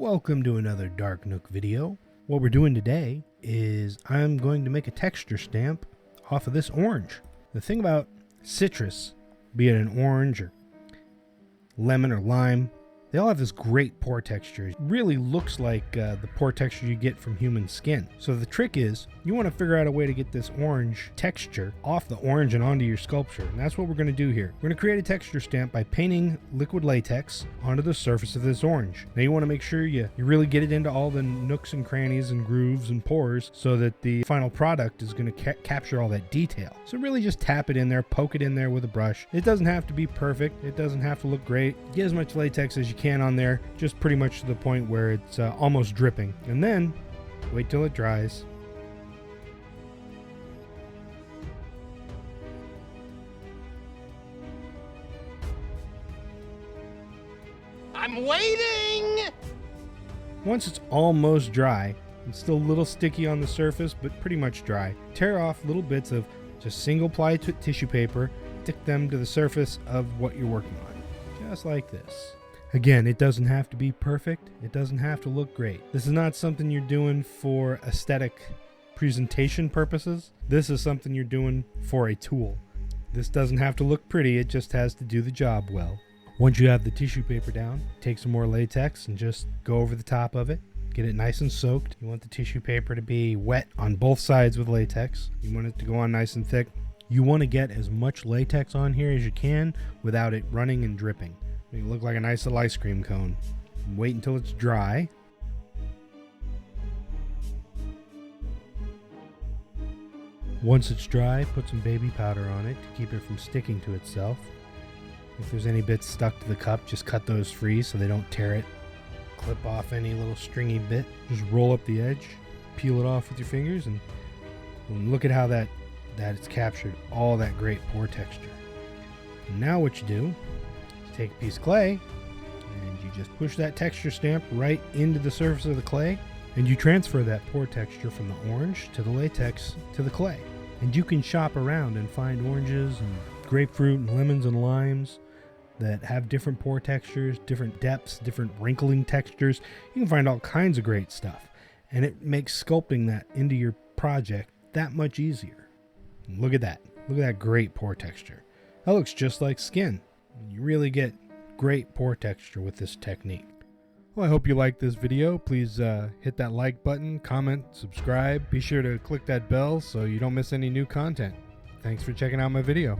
Welcome to another Dark Nook video. What we're doing today is I'm going to make a texture stamp off of this orange. The thing about citrus, be it an orange or lemon or lime, they all have this great pore texture. It really looks like the pore texture you get from human skin. So the trick is you want to figure out a way to get this orange texture off the orange and onto your sculpture. And that's what we're going to do here. We're going to create a texture stamp by painting liquid latex onto the surface of this orange. Now you want to make sure you really get it into all the nooks and crannies and grooves and pores so that the final product is going to capture all that detail. So really just tap it in there, poke it in there with a brush. It doesn't have to be perfect. It doesn't have to look great. Get as much latex as you can on there, just pretty much to the point where it's almost dripping. And then wait till it dries. I'm waiting! Once it's almost dry, it's still a little sticky on the surface, but pretty much dry. Tear off little bits of just single ply tissue paper, stick them to the surface of what you're working on, just like this. Again, it doesn't have to be perfect. It doesn't have to look great. This is not something you're doing for aesthetic presentation purposes. This is something you're doing for a tool. This doesn't have to look pretty. It just has to do the job well. Once you have the tissue paper down, take some more latex and just go over the top of it. Get it nice and soaked. You want the tissue paper to be wet on both sides with latex. You want it to go on nice and thick. You want to get as much latex on here as you can without it running and dripping. Make it look like a nice little ice cream cone. Wait until it's dry. Once it's dry, put some baby powder on it to keep it from sticking to itself. If there's any bits stuck to the cup, just cut those free so they don't tear it. Clip off any little stringy bit. Just roll up the edge, peel it off with your fingers, and look at how that it's captured all that great pore texture. And now what you do, take a piece of clay and you just push that texture stamp right into the surface of the clay, and you transfer that pore texture from the orange to the latex to the clay. And you can shop around and find oranges and grapefruit and lemons and limes that have different pore textures, different depths, different wrinkling textures. You can find all kinds of great stuff, and it makes sculpting that into your project that much easier. And look at that. Look at that great pore texture. That looks just like skin. You really get great pore texture with this technique. Well, I hope you liked this video. Please hit that like button, comment, subscribe. Be sure to click that bell so you don't miss any new content. Thanks for checking out my video.